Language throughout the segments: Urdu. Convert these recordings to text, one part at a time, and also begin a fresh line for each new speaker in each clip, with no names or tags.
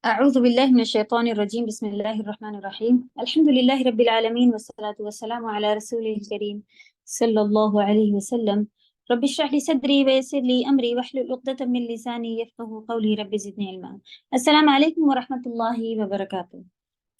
أعوذ بالله من الشيطان الرجيم بسم الله الرحمن الرحيم الحمد لله رب العالمين والصلاة والسلام على رسوله الكريم صلى الله عليه وسلم رب اشرح لي صدري ويسر لي أمري واحلل عقدة من لساني يفقهوا قولي رب زدني علما. السلام عليكم ورحمة الله وبركاته.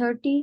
30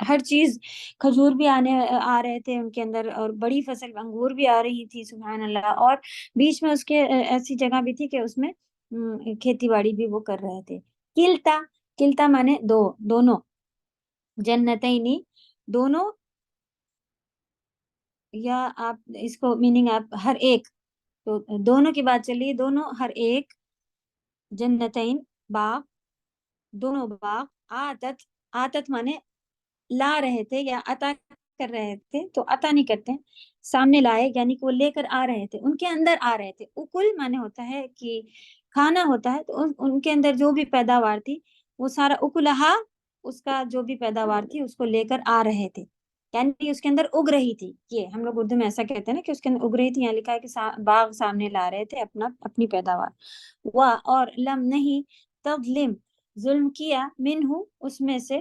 ہر چیز، کھجور بھی آ رہے تھے ان کے اندر، اور بڑی فصل انگور بھی آ رہی تھی سبحان اللہ، اور بیچ میں اس کے ایسی جگہ بھی تھی کہ اس میں کھیتی باڑی بھی وہ کر رہے تھے۔ کلتا، کلتا مانے دو، دونوں، جنتینی دونوں، یا آپ اس کو میننگ آپ ہر ایک، تو دونوں کی بات چلی، دونوں ہر ایک، جنتین باغ، دونوں باغ، آتت، آتت مانے لا رہے تھے یا عطا کر رہے تھے، تو عطا نہیں کرتے، سامنے لائے یعنی کہ وہ لے کر آ رہے تھے، ان کے اندر آ رہے تھے۔ اکل مانے ہوتا ہے کہ کھانا ہوتا ہے، تو ان کے اندر جو بھی پیداوار تھی وہ سارا، اکلہا اس کا جو بھی پیداوار تھی اس کو لے کر آ رہے تھے، یعنی اس کے اندر اگ رہی تھی، یہ ہم لوگ اردو میں ایسا کہتے ہیں نا کہ اس کے اندر اگ رہی تھی، یہاں لکھا ہے کہ باغ سامنے لا رہے تھے اپنی پیداوار۔ اور لم نہیں، تظلم ظلم کیا، منہ اس میں سے،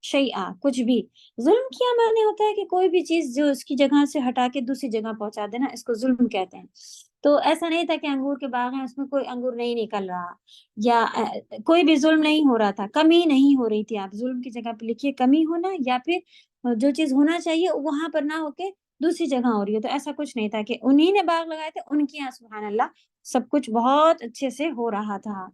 شیئا کچھ بھی، ظلم کیا معنی ہوتا ہے کہ کوئی بھی چیز جو اس کی جگہ سے ہٹا کے دوسری جگہ پہنچا دینا، اس کو ظلم کہتے ہیں۔ تو ایسا نہیں تھا کہ انگور کے باغ ہیں اس میں کوئی انگور نہیں نکل رہا، یا کوئی بھی ظلم نہیں ہو رہا تھا، کمی نہیں ہو رہی تھی، آپ ظلم کی جگہ پہ لکھیے کمی ہونا، یا پھر جو چیز ہونا چاہیے وہاں پر نہ ہو کے دوسری جگہ ہو رہی ہے، تو ایسا کچھ نہیں تھا کہ انہی نے باغ لگائے تھے، ان کے یہاں سبحان اللہ سب کچھ بہت اچھے سے ہو رہا تھا۔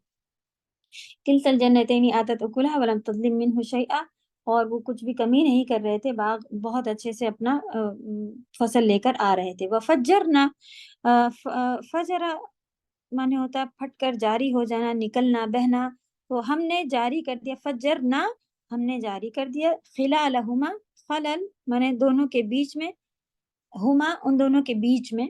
کلتا الجنتین آتت اکلها ولم تظلم منه شیئا، اور وہ کچھ بھی کمی نہیں کر رہے تھے، باغ بہت اچھے سے اپنا فصل لے کر آ رہے تھے۔ وفجرنا، فجرا مانے ہوتا ہے پھٹ کر، جاری ہو جانا، نکلنا، بہنا، تو ہم نے جاری کر دیا، فجرنا ہم نے جاری کر دیا، خلالہما، خلل مانے دونوں کے بیچ میں، ہما ان دونوں کے بیچ میں،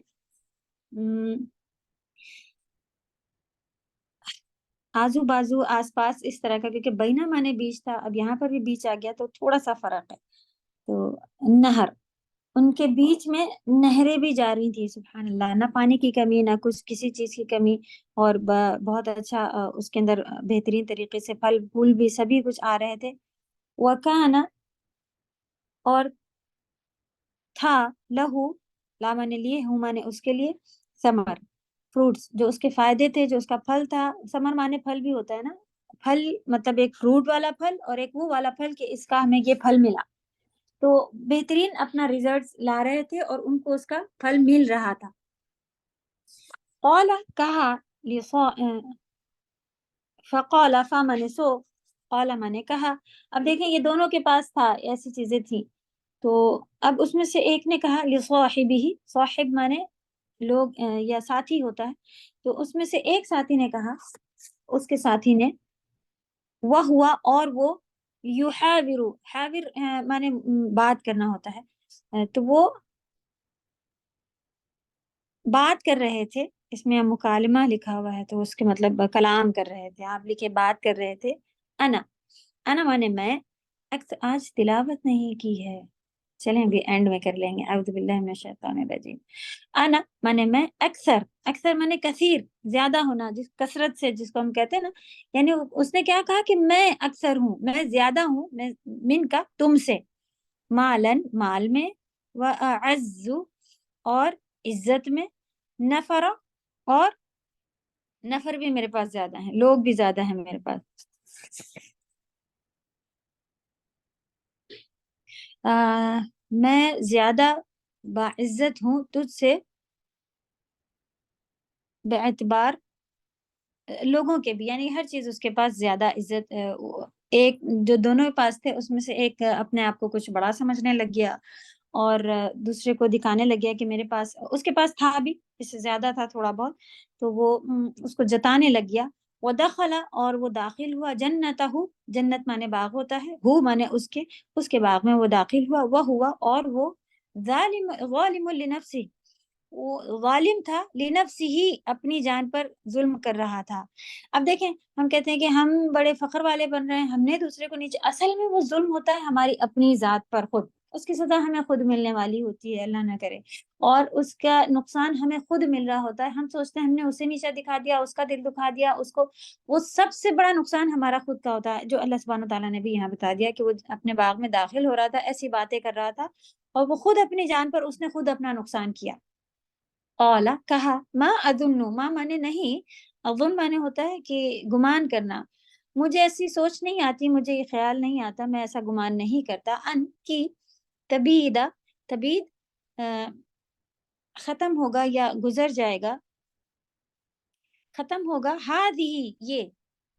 آزو بازو آس پاس اس طرح کا، کیونکہ بینا مانے بیچ تھا، اب یہاں پر بھی بیچ آ گیا تو تھوڑا سا فرق ہے۔ تو نہر، ان کے بیچ میں نہریں بھی جاری تھی سبحان اللہ، نہ پانی کی کمی نہ کچھ کسی چیز کی کمی، اور بہت اچھا اس کے اندر بہترین طریقے سے پھل پھول بھی سبھی کچھ آ رہے تھے۔ وکانا، اور تھا، لہو لا مانے لیے، ہوں مانے اس کے لیے، ثمر فروٹس جو اس کے فائدے تھے، جو اس کا پھل تھا، ثمر مانے پھل بھی ہوتا ہے نا، پھل مطلب ایک فروٹ والا پھل اور ایک وہ والا پھل کہ اس کا ہمیں یہ پھل ملا، تو بہترین اپنا ریزلٹس لا رہے تھے اور ان کو اس کا پھل مل رہا تھا۔ قال کہا، فقال فمن سو، قال مانے کہا، اب دیکھیں یہ دونوں کے پاس تھا، ایسی چیزیں تھیں، تو اب اس میں سے ایک نے کہا لصاحبہ، صاحب مانے لوگ یا ساتھی ہوتا ہے، تو اس میں سے ایک ساتھی نے کہا، اس کے ساتھی نے، وہ ہوا اور وہ، یحاور، حاور مانے بات کرنا ہوتا ہے، تو وہ بات کر رہے تھے، اس میں مکالمہ لکھا ہوا ہے تو اس کے مطلب کلام کر رہے تھے، آپ لکھے بات کر رہے تھے۔ انا مانے میں، آج تلاوت نہیں کی ہے، چلیں ابھی اینڈ میں کر لیں گے، اعوذ باللہ من الشیطان الرجیم۔ انا مانے میں، اکثر، اکثر مانے کثیر، زیادہ ہونا، جس کثرت سے جس کو ہم کہتے ہیں نا، یعنی اس نے کیا کہا کہ میں اکثر ہوں، میں زیادہ ہوں، میں من کا تم سے، مالن مال میں، واعز اور عزت میں، نفر اور نفر بھی میرے پاس زیادہ ہیں، لوگ بھی زیادہ ہیں میرے پاس، میں زیادہ باعزت ہوں تجھ سے، باعتبار لوگوں کے بھی، یعنی ہر چیز اس کے پاس زیادہ عزت، ایک جو دونوں کے پاس تھے اس میں سے ایک اپنے آپ کو کچھ بڑا سمجھنے لگ گیا، اور دوسرے کو دکھانے لگ گیا کہ میرے پاس، اس کے پاس تھا بھی، اس سے زیادہ تھا تھوڑا بہت، تو وہ اس کو جتانے لگ گیا۔ ودخل اور وہ داخل ہوا، جنتہ، جنت مانے باغ ہوتا ہے، ہو مانے اس کے باغ میں وہ داخل ہوا، وہ ہوا اور وہ، ظالم لنفسہ، وہ ظالم تھا، لنفسہ ہی اپنی جان پر ظلم کر رہا تھا۔ اب دیکھیں ہم کہتے ہیں کہ ہم بڑے فخر والے بن رہے ہیں، ہم نے دوسرے کو نیچے، اصل میں وہ ظلم ہوتا ہے ہماری اپنی ذات پر، خود اس کی سزا ہمیں خود ملنے والی ہوتی ہے، اللہ نہ کرے، اور اس کا نقصان ہمیں خود مل رہا ہوتا ہے، ہم سوچتے ہیں ہم نے اسے نیچا دکھا دیا، اس کا دل دکھا دیا اس کو، وہ سب سے بڑا نقصان ہمارا خود کا ہوتا ہے، جو اللہ سبحانہ تعالیٰ نے بھی یہاں بتا دیا کہ وہ اپنے باغ میں داخل ہو رہا تھا، ایسی باتیں کر رہا تھا، اور وہ خود اپنی جان پر اس نے خود اپنا نقصان کیا۔ قال کہا، ما اظن، ما مانے نہیں، اظن مانے ہوتا ہے کہ گمان کرنا، مجھے ایسی سوچ نہیں آتی، مجھے یہ خیال نہیں آتا، میں ایسا گمان نہیں کرتا ان کی تبید ختم ہوگا یا گزر جائے گا، ختم ہوگا یہ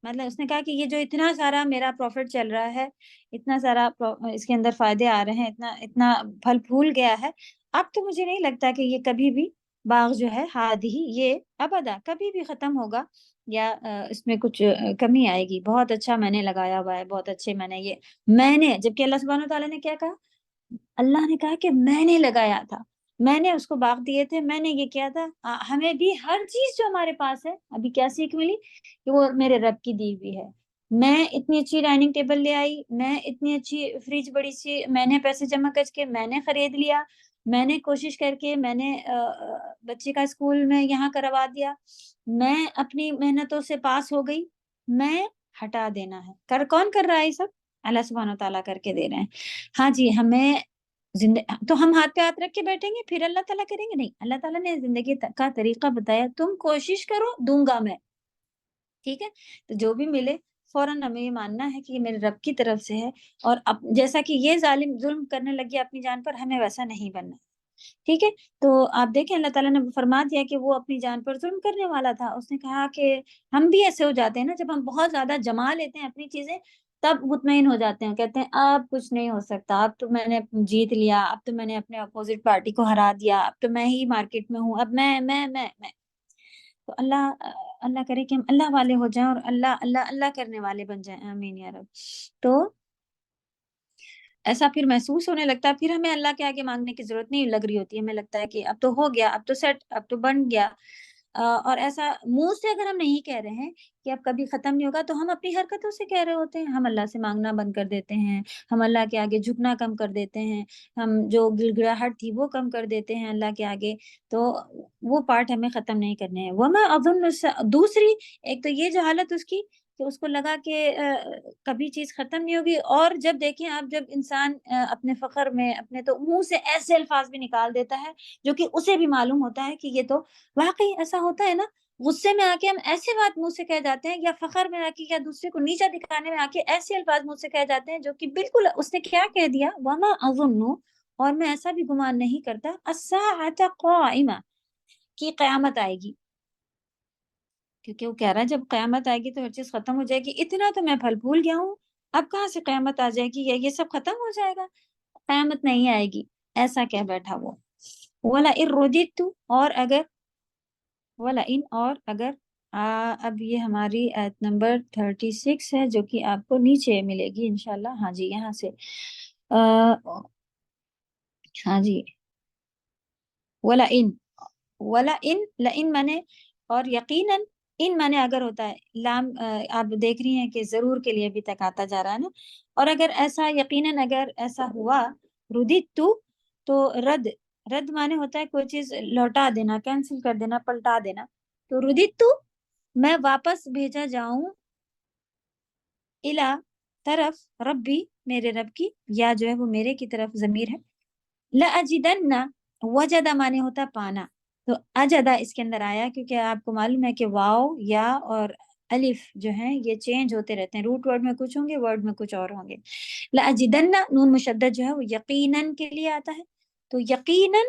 مطلب اس نے کہا کہ یہ جو اتنا سارا میرا پروفٹ چل رہا ہے، اتنا سارا اس کے اندر فائدے آ رہے ہیں، اتنا پھل پھول گیا ہے، اب تو مجھے نہیں لگتا کہ یہ کبھی بھی باغ جو ہے یہ ابدا کبھی بھی ختم ہوگا یا اس میں کچھ کمی آئے گی، بہت اچھا میں نے لگایا ہوا ہے، بہت اچھے میں نے جبکہ اللہ سبحانہ تعالیٰ نے کیا کہا؟ اللہ نے کہا کہ میں نے لگایا تھا، میں نے اس کو باغ دیے تھے، میں نے یہ کیا تھا۔ ہمیں بھی ہر چیز جو ہمارے پاس ہے، ابھی کیا سیکھ ملی کہ وہ میرے رب کی دی ہوئی ہے۔ میں اتنی اچھی ڈائننگ ٹیبل لے آئی، میں اتنی اچھی فریج بڑی سی میں نے پیسے جمع کر کے میں نے خرید لیا، میں نے کوشش کر کے میں نے بچے کا اسکول میں یہاں کروا دیا، میں اپنی محنتوں سے پاس ہو گئی، میں ہٹا دینا ہے۔ کون کر رہا ہے یہ سب؟ اللہ سبحانہ تعالیٰ کر کے دے رہے ہیں۔ ہاں جی، ہمیں تو ہم ہاتھ پہ ہاتھ رکھ کے بیٹھیں گے پھر اللہ تعالیٰ کریں گے؟ نہیں، اللہ تعالیٰ نے زندگی کا طریقہ بتایا، تم کوشش کرو، دوں گا میں، ٹھیک ہے؟ تو جو بھی ملے فوراً ہمیں یہ ماننا ہے کہ یہ میرے رب کی طرف سے ہے، اور جیسا کہ یہ ظالم ظلم کرنے لگے اپنی جان پر، ہمیں ویسا نہیں بننا، ٹھیک ہے؟ تو آپ دیکھیں اللہ تعالیٰ نے فرما دیا کہ وہ اپنی جان پر ظلم کرنے والا تھا۔ اس نے کہا کہ ہم بھی ایسے ہو جاتے ہیں نا، جب ہم بہت زیادہ جما لیتے ہیں اپنی چیزیں، تب مطمئن ہو جاتے ہیں، کہتے ہیں اب کچھ نہیں ہو سکتا، اب تو میں نے جیت لیا، اب تو میں نے اپنے اپوزٹ پارٹی کو ہرا دیا، اب تو میں ہی مارکیٹ میں ہوں، اب میں تو اللہ کرے کہ ہم اللہ والے ہو جائیں اور اللہ اللہ اللہ کرنے والے بن جائیں، آمین یا رب۔ تو ایسا پھر محسوس ہونے لگتا ہے، پھر ہمیں اللہ کے آگے مانگنے کی ضرورت نہیں لگ رہی ہوتی ہے، ہمیں لگتا ہے کہ اب تو ہو گیا، اب تو سیٹ، اب تو بن گیا۔ اور ایسا منہ سے اگر ہم نہیں کہہ رہے ہیں کہ اب کبھی ختم نہیں ہوگا، تو ہم اپنی حرکتوں سے کہہ رہے ہوتے ہیں، ہم اللہ سے مانگنا بند کر دیتے ہیں، ہم اللہ کے آگے جھکنا کم کر دیتے ہیں، ہم جو گڑ گڑاہٹ تھی وہ کم کر دیتے ہیں اللہ کے آگے، تو وہ پارٹ ہمیں ختم نہیں کرنے ہیں۔ وما اظن دوسری ایک تو یہ جو حالت اس کی کہ اس کو لگا کہ کبھی چیز ختم نہیں ہوگی، اور جب دیکھیں آپ، جب انسان اپنے فخر میں اپنے تو منہ سے ایسے الفاظ بھی نکال دیتا ہے جو کہ اسے بھی معلوم ہوتا ہے کہ یہ تو واقعی ایسا ہوتا ہے نا، غصے میں آ کے ہم ایسے بات منہ سے کہہ جاتے ہیں، یا فخر میں آ کے یا دوسرے کو نیچا دکھانے میں آ کے ایسے الفاظ منہ سے کہہ جاتے ہیں جو کہ بالکل اس نے کیا کہہ دیا، وما اظن، اور میں ایسا بھی گمان نہیں کرتا، الساعة قائمہ، کی قیامت آئے گی، کیونکہ وہ کہہ رہا ہے جب قیامت آئے گی تو ہر چیز ختم ہو جائے گی، اتنا تو میں پھل پھول گیا ہوں، اب کہاں سے قیامت آ جائے گی یا یہ سب ختم ہو جائے گا، قیامت نہیں آئے گی، ایسا کہہ بیٹھا وہ۔ وَلَئِن رُدِدتُّ، اور اگر اب یہ ہماری آیت نمبر 36 ہے، جو کہ آپ کو نیچے ملے گی انشاءاللہ، ہاں جی یہاں سے ہاں جی، لئن مانے اور یقیناً، ان مانے اگر ہوتا ہے، لام آپ دیکھ رہی ہیں کہ ضرور کے لیے بھی تک آتا جا رہا ہے نا، اور اگر ایسا یقیناً اگر ایسا ہوا، ردیت تو رد مانے ہوتا ہے کوئی چیز لوٹا دینا، کینسل کر دینا، پلٹا دینا، تو ردیت میں واپس بھیجا جاؤں، الا طرف ربی، میرے رب کی، یا جو ہے وہ میرے کی طرف ضمیر ہے، لَأَجِدَنَّ، وجدہ مانے ہوتا پانا، تو اجدہ اس کے اندر آیا کیونکہ آپ کو معلوم ہے کہ واو یا اور الف جو ہیں یہ چینج ہوتے رہتے ہیں، روٹ ورڈ میں کچھ ہوں گے، ورڈ میں کچھ اور ہوں گے۔ لَأَجِدَنَّ، نون مشدد جو ہے وہ یقیناً کے لیے آتا ہے، تو یقیناً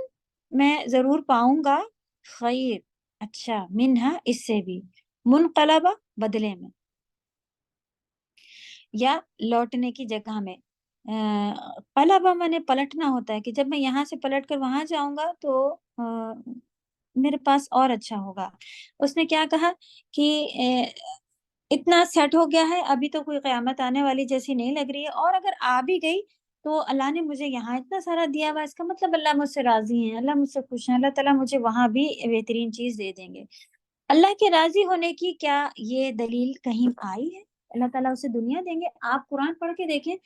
میں ضرور پاؤں گا، خیر، اچھا، منہا، اس سے بھی، منقلبہ، بدلے میں، یا لوٹنے کی جگہ میں، قلبہ میں نے پلٹنا ہوتا ہے کہ جب میں یہاں سے پلٹ کر وہاں جاؤں گا تو میرے پاس اور اچھا ہوگا۔ اس نے کیا کہا کہ اتنا سیٹ ہو گیا ہے، ابھی تو کوئی قیامت آنے والی جیسی نہیں لگ رہی ہے، اور اگر آ بھی گئی تو اللہ نے مجھے یہاں اتنا سارا دیا ہوا، اس کا مطلب اللہ مجھ سے راضی ہیں، اللہ مجھ سے خوش ہیں، اللہ تعالیٰ مجھے وہاں بھی بہترین چیز دے دیں گے۔ اللہ کے راضی ہونے کی کیا یہ دلیل کہیں آئی ہے؟ اللہ تعالیٰ اسے دنیا دیں گے؟ آپ قرآن پڑھ کے دیکھیں،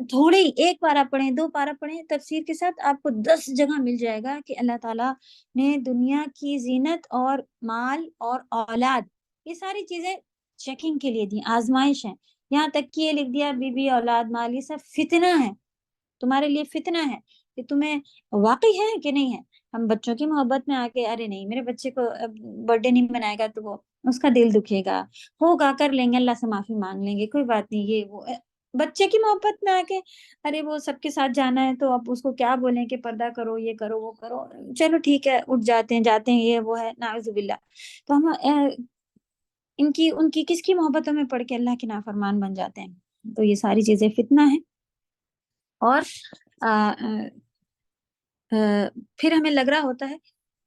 تھوڑے ہی، ایک پارہ پڑھیں، 2 پارہ پڑھیں تفسیر کے ساتھ، آپ کو 10 جگہ مل جائے گا کہ اللہ تعالیٰ نے دنیا کی زینت اور مال اور اولاد، یہ ساری چیزیں چیکنگ کے لیے دی، آزمائش ہیں، یہاں تک کہ یہ لکھ دیا بی بی، اولاد، مال، یہ سب فتنہ ہے، تمہارے لیے فتنہ ہے کہ تمہیں واقعی ہے کہ نہیں ہے۔ ہم بچوں کی محبت میں آ کے ارے نہیں میرے بچے کو برتھ ڈے نہیں منائے گا تو وہ اس کا دل دکھے گا، ہوگا کر لیں گے، اللہ سے معافی مانگ لیں گے، کوئی بات نہیں، یہ وہ بچے کی محبت میں آ کے ارے وہ سب کے ساتھ جانا ہے تو اب اس کو کیا بولیں کہ پردہ کرو، یہ کرو، وہ کرو، چلو ٹھیک ہے اٹھ جاتے ہیں جاتے ہیں، یہ وہ ہے، نعوذ باللہ۔ تو ہم ان کی کس کی محبتوں میں پڑھ کے اللہ کے نافرمان بن جاتے ہیں۔ تو یہ ساری چیزیں فتنہ ہیں، اور پھر ہمیں لگ رہا ہوتا ہے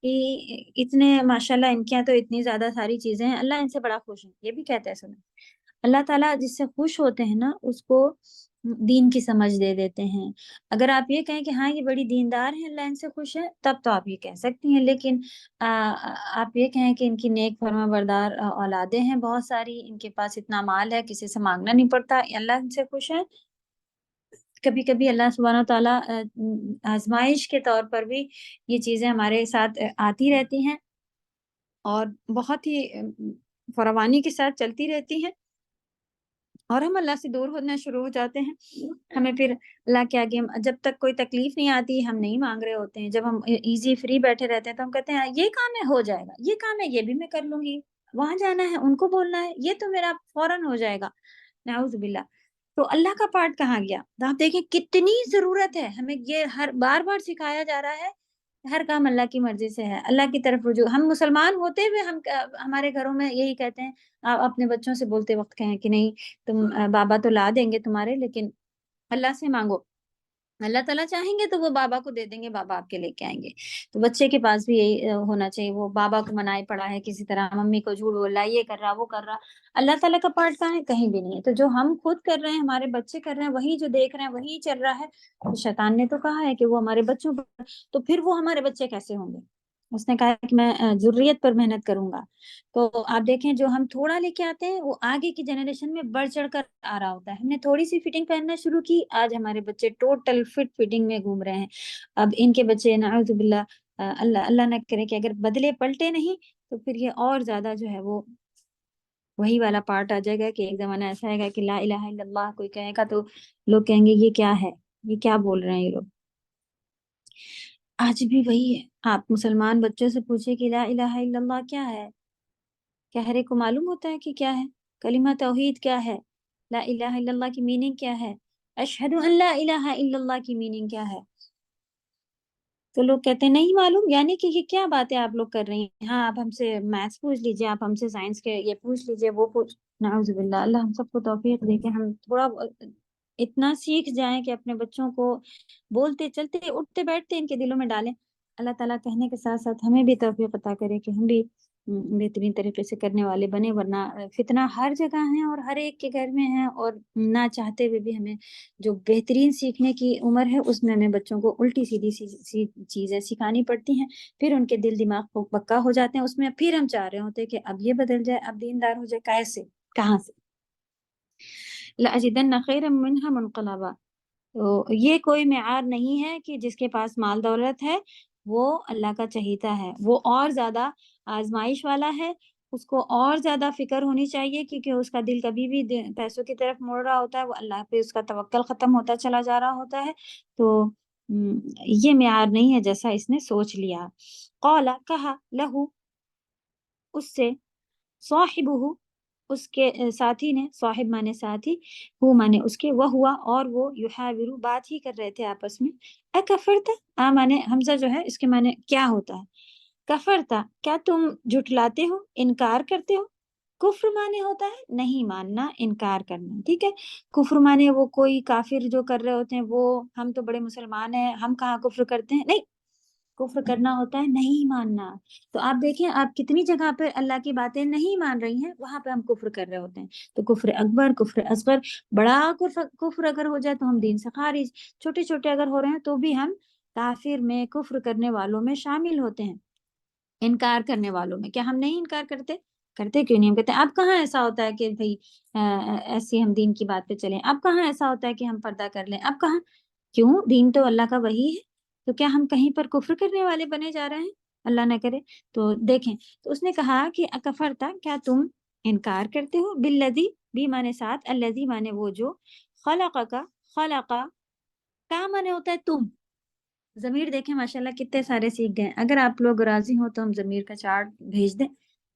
کہ اتنے ماشاءاللہ ان کے یہاں تو اتنی زیادہ ساری چیزیں ہیں، اللہ ان سے بڑا خوش ہے، یہ بھی کہتے ہیں سنیں، اللہ تعالیٰ جس سے خوش ہوتے ہیں نا اس کو دین کی سمجھ دے دیتے ہیں۔ اگر آپ یہ کہیں کہ ہاں یہ بڑی دیندار ہے، اللہ ان سے خوش ہے، تب تو آپ یہ کہہ سکتی ہیں، لیکن آپ یہ کہیں کہ ان کی نیک فرما بردار اولادیں ہیں بہت ساری، ان کے پاس اتنا مال ہے کسی سے مانگنا نہیں پڑتا، اللہ ان سے خوش ہے، کبھی کبھی اللہ سبحانہ و تعالیٰ آزمائش کے طور پر بھی یہ چیزیں ہمارے ساتھ آتی رہتی ہیں اور بہت ہی فراوانی کے ساتھ چلتی رہتی ہیں، اور ہم اللہ سے دور ہونا شروع ہو جاتے ہیں۔ ہمیں پھر اللہ کے آگے جب تک کوئی تکلیف نہیں آتی ہم نہیں مانگ رہے ہوتے ہیں، جب ہم ایزی فری بیٹھے رہتے ہیں تو ہم کہتے ہیں یہ کام ہے ہو جائے گا، یہ کام ہے یہ بھی میں کر لوں گی، وہاں جانا ہے ان کو بولنا ہے یہ تو میرا فوراً ہو جائے گا، نعوذ باللہ۔ تو اللہ کا پارٹ کہاں گیا؟ تو آپ دیکھیں کتنی ضرورت ہے ہمیں، یہ ہر بار بار سکھایا جا رہا ہے ہر کام اللہ کی مرضی سے ہے، اللہ کی طرف رجوع۔ ہم مسلمان ہوتے ہوئے ہم ہمارے گھروں میں یہی کہتے ہیں، آپ اپنے بچوں سے بولتے وقت کہیں کہ نہیں تم بابا تو لا دیں گے تمہارے، لیکن اللہ سے مانگو، اللہ تعالیٰ چاہیں گے تو وہ بابا کو دے دیں گے، بابا آپ کے لے کے آئیں گے۔ تو بچے کے پاس بھی یہی ہونا چاہیے، وہ بابا کو منائے پڑا ہے کسی طرح، ممی کو جھوٹ بول رہا ہے، یہ کر رہا وہ کر رہا، اللہ تعالیٰ کا پارٹ کہاں ہے؟ کہیں بھی نہیں ہے۔ تو جو ہم خود کر رہے ہیں ہمارے بچے کر رہے ہیں وہی جو دیکھ رہے ہیں وہی چل رہا ہے، تو شیطان نے تو کہا ہے کہ وہ ہمارے بچوں پر، تو پھر وہ ہمارے بچے کیسے ہوں گے؟ اس نے کہا کہ میں ذریت پر محنت کروں گا۔ تو آپ دیکھیں جو ہم تھوڑا لے کے آتے ہیں وہ آگے کی جنریشن میں بڑھ چڑھ کر آ رہا ہوتا ہے، ہم نے تھوڑی سی فٹنگ پہننا شروع کی، آج ہمارے بچے ٹوٹل فٹ فٹنگ میں گھوم رہے ہیں۔ اب ان کے بچے نعوذ باللہ اللہ نہ کرے کہ اگر بدلے پلٹے نہیں تو پھر یہ اور زیادہ جو ہے وہ وہی والا پارٹ آ جائے گا کہ ایک زمانہ ایسا آئے گا کہ لا الہ الا اللہ کوئی کہے گا تو لوگ کہیں گے یہ کیا ہے، یہ کیا بول رہے ہیں یہ لوگ۔ آج بھی وہی ہے، آپ مسلمان بچوں سے پوچھے کہ لا الہ الا اللہ کیا ہے، کیا ہر ایک کو معلوم ہوتا ہے کہ کیا ہے؟ کلمہ توحید کیا ہے؟ لا الہ الا اللہ کی میننگ کیا ہے؟ اشہد ان لا الہ الا اللہ کی میننگ کیا ہے؟ تو لوگ کہتے ہیں نہیں معلوم، یعنی کہ یہ کیا باتیں آپ لوگ کر رہی ہیں، ہاں آپ ہم سے میتھس پوچھ لیجئے، آپ ہم سے سائنس کے یہ پوچھ لیجئے وہ پوچھ، نعوذ باللہ، اللہ ہم سب کو توفیق دے کہ ہم تھوڑا اتنا سیکھ جائیں کہ اپنے بچوں کو بولتے چلتے اٹھتے بیٹھتے ان کے دلوں میں ڈالیں۔ اللہ تعالیٰ کہنے کے ساتھ ساتھ ہمیں بھی توفیق عطا کرے کہ ہم بھی بہترین طریقے سے کرنے والے بنے، ورنہ فتنہ ہر جگہ ہے اور ہر ایک کے گھر میں ہے، اور نہ چاہتے ہوئے بھی ہمیں جو بہترین سیکھنے کی عمر ہے اس میں ہمیں بچوں کو الٹی سیدھی سی چیزیں سکھانی پڑتی ہیں، پھر ان کے دل دماغ کو پکا ہو جاتے ہیں اس میں، پھر ہم چاہ رہے ہوتے ہیں کہ اب یہ بدل جائے، اب دیندار ہو جائے، کیسے کہاں سے؟ لَأَجِدَنَّ خَيْرًا مِّنْهَا مُنْقَلَبًا۔ تو یہ کوئی معیار نہیں ہے کہ جس کے پاس مال دولت ہے وہ اللہ کا چہیتا ہے، وہ اور زیادہ آزمائش والا ہے، اس کو اور زیادہ فکر ہونی چاہیے، کیونکہ اس کا دل کبھی بھی پیسوں کی طرف مڑ رہا ہوتا ہے، وہ اللہ پہ اس کا توکل ختم ہوتا چلا جا رہا ہوتا ہے۔ تو یہ معیار نہیں ہے جیسا اس نے سوچ لیا۔ قال کہا لہو اس سے، صاحبہ اس کے ساتھی نے، صاحب مانے ساتھی، ہو مانے اس کے، وہ ہوا اور وہ، یحاورو بات ہی کر رہے تھے آپس میں، اکفرتا، مانے حمزہ جو ہے اس کے مانے کیا ہوتا ہے، کفرتا کیا تم جھٹلاتے ہو، انکار کرتے ہو، کفر مانے ہوتا ہے نہیں ماننا، انکار کرنا، ٹھیک ہے، کفر مانے وہ کوئی کافر جو کر رہے ہوتے ہیں وہ ہم تو بڑے مسلمان ہیں ہم کہاں کفر کرتے ہیں، نہیں، کفر کرنا ہوتا ہے نہیں ماننا۔ تو آپ دیکھیں آپ کتنی جگہ پہ اللہ کی باتیں نہیں مان رہی ہیں وہاں پہ ہم کفر کر رہے ہوتے ہیں۔ تو کفر اکبر، کفر اصغر، بڑا کفر اگر ہو جائے تو ہم دین سے خارج، چھوٹے چھوٹے اگر ہو رہے ہیں تو بھی ہم کافر میں، کفر کرنے والوں میں شامل ہوتے ہیں، انکار کرنے والوں میں۔ کیا ہم نہیں انکار کرتے؟ کرتے کیوں نہیں؟ ہم کہتے ہیں اب کہاں ایسا ہوتا ہے کہ بھئی ایسی ہم دین کی بات پہ چلیں، اب کہاں ایسا ہوتا ہے کہ ہم پردہ کر لیں، اب کہاں، کیوں؟ دین تو اللہ کا وہی ہے، تو کیا ہم کہیں پر کفر کرنے والے بنے جا رہے ہیں؟ اللہ نہ کرے۔ تو دیکھیں، تو اس نے کہا کہ اکفرتا کیا تم انکار کرتے ہو، بالذی بھی مانے ساتھ، الذی مانے وہ جو، خلقک، خلقا کا مانے ہوتا ہے تم، ضمیر دیکھیں ماشاءاللہ کتنے سارے سیکھ گئے. اگر آپ لوگ راضی ہوں تو ہم ضمیر کا چارٹ بھیج دیں،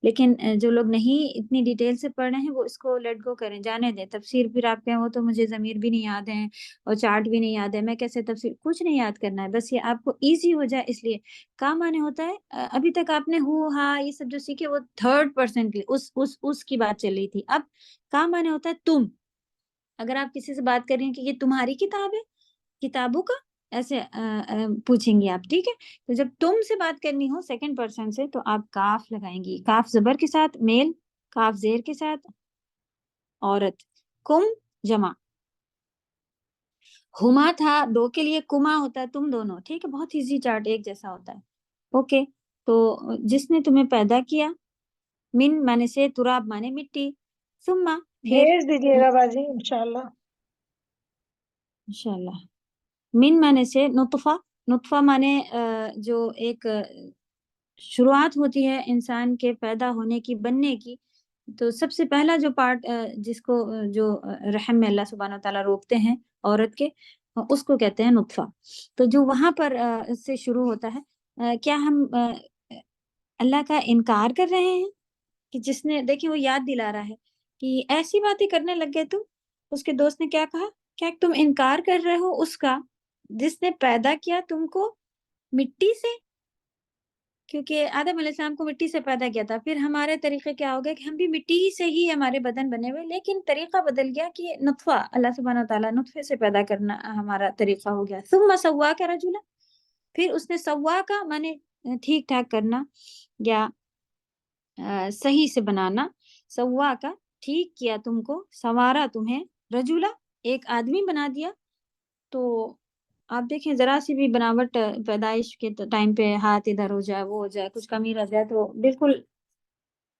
لیکن جو لوگ نہیں اتنی ڈیٹیل سے پڑھ رہے ہیں وہ اس کو لیٹ گو کریں، جانے دیں. تفسیر پھر آپ کہیں وہ تو مجھے ضمیر بھی نہیں یاد ہے اور چارٹ بھی نہیں یاد ہے، میں کیسے تفسیر. کچھ نہیں یاد کرنا ہے، بس یہ آپ کو ایزی ہو جائے اس لیے. کام آنے ہوتا ہے ابھی تک آپ نے ہو ہاں یہ سب جو سیکھے وہ تھرڈ پرسن کی اس کی بات چل رہی تھی. اب کام آنے ہوتا ہے تم. اگر آپ کسی سے بات کر رہی ہیں کہ یہ تمہاری کتاب ہے، کتابوں کا ایسے پوچھیں گی آپ، ٹھیک ہے. تو جب تم سے بات کرنی ہو سیکنڈ پرسن سے تو آپ کاف لگائیں گی، کاف زبر کے ساتھ میل، کاف زیر کے ساتھ عورت، کم جمع. ہما تھا دو کے لیے، کما ہوتا ہے تم دونوں، ٹھیک ہے. بہت ایزی چارٹ، ایک جیسا ہوتا ہے. اوکے. تو جس نے تمہیں پیدا کیا، من مانے سے، تراب مانے مٹی، ثم پھر،
بھیج دیجیے گا باجی انشاءاللہ.
انشاءاللہ. من مانے سے نطفہ، نطفہ مانے جو ایک شروعات ہوتی ہے انسان کے پیدا ہونے کی، بننے کی. تو سب سے پہلا جو پارٹ جس کو جو رحم میں اللہ سبحانہ و تعالیٰ روکتے ہیں عورت کے، اس کو کہتے ہیں نطفہ. تو جو وہاں پر سے شروع ہوتا ہے، کیا ہم اللہ کا انکار کر رہے ہیں کہ جس نے، دیکھیں وہ یاد دلا رہا ہے کہ ایسی باتیں کرنے لگ گئے تم. اس کے دوست نے کیا کہا، کیا تم انکار کر رہے ہو اس کا جس نے پیدا کیا تم کو مٹی سے؟ کیونکہ آدم علیہ السلام کو مٹی سے پیدا کیا تھا. پھر ہمارے طریقے کیا ہو گئے کہ ہم بھی مٹی سے ہی ہمارے بدن بنے ہوئے، لیکن طریقہ بدل گیا کہ نطفہ، اللہ سبحانہ تعالیٰ نطفے سے پیدا کرنا ہمارا طریقہ ہو گیا. ثم سواک رجلا، پھر اس نے سوا کا مانے ٹھیک ٹھاک کرنا یا صحیح سے بنانا، سوا کا ٹھیک کیا تم کو، سوارا تمہیں، رجولا ایک آدمی بنا دیا. تو آپ دیکھیں ذرا سی بھی بناوٹ پیدائش کے ٹائم پہ ہاتھ ادھر ہو جائے، وہ ہو جائے، کچھ کمی رہ جائے تو بالکل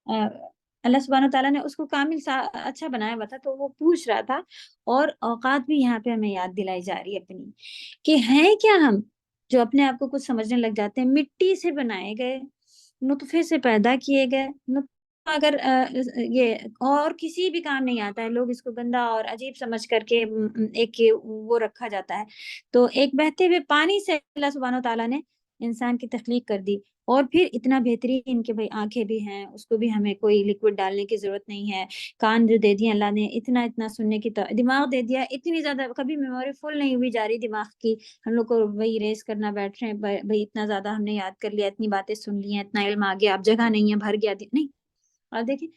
اللہ سبحانہ تعالیٰ نے اس کو کامل اچھا بنایا ہوا تھا. تو وہ پوچھ رہا تھا، اور اوقات بھی یہاں پہ ہمیں یاد دلائی جا رہی ہے اپنی، کہ ہیں کیا ہم جو اپنے آپ کو کچھ سمجھنے لگ جاتے ہیں. مٹی سے بنائے گئے، نطفے سے پیدا کیے گئے. اگر یہ اور کسی بھی کام نہیں آتا ہے، لوگ اس کو گندا اور عجیب سمجھ کر کے ایک وہ رکھا جاتا ہے. تو ایک بہتے ہوئے پانی سے اللہ سبحانہ و تعالیٰ نے انسان کی تخلیق کر دی، اور پھر اتنا بہترین کہ بھائی آنکھیں بھی ہیں، اس کو بھی ہمیں کوئی لیکوڈ ڈالنے کی ضرورت نہیں ہے. کان جو دے دیا اللہ نے، اتنا سننے کی دماغ دے دیا، اتنی زیادہ کبھی میموری فل نہیں ہوئی جا رہی دماغ کی. ہم لوگ کو وہی ریس کرنا بیٹھ رہے ہیں، بھائی اتنا زیادہ ہم نے یاد کر لیا، اتنی باتیں سن لی ہیں، اتنا علم آ گیا، اب جگہ نہیں ہے، بھر گیا نہیں. اور دیکھیں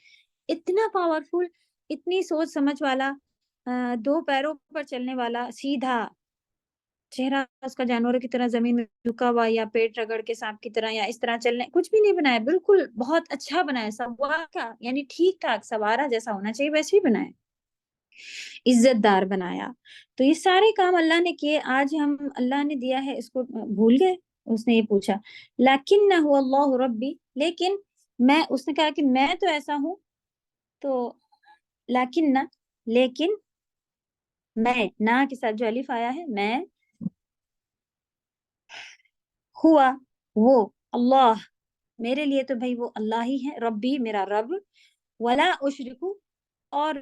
اتنا پاورفل، اتنی سوچ سمجھ والا، دو پیروں پر چلنے والا، سیدھا چہرہ اس کا جانوروں کی طرح زمین میں جھکا ہوا، یا پیٹ رگڑ کے سانپ کی طرح، یا اس طرح چلنے، کچھ بھی نہیں بنایا. بالکل بہت اچھا بنایا، سوا کا یعنی ٹھیک ٹھاک، سوارا جیسا ہونا چاہیے ویسے ہی بنایا، عزت دار بنایا. تو یہ سارے کام اللہ نے کیے. آج ہم اللہ نے دیا ہے اس کو بھول گئے. اس نے یہ پوچھا لیکن اللہ ربی، لیکن میں، اس نے کہا کہ میں تو ایسا ہوں. تو لیکن میں، نہ کے ساتھ جو الف آیا ہے، میں ہوا وہ، اللہ میرے لیے تو بھائی وہ اللہ ہی ہے، ربی میرا رب، ولا اشرکو اور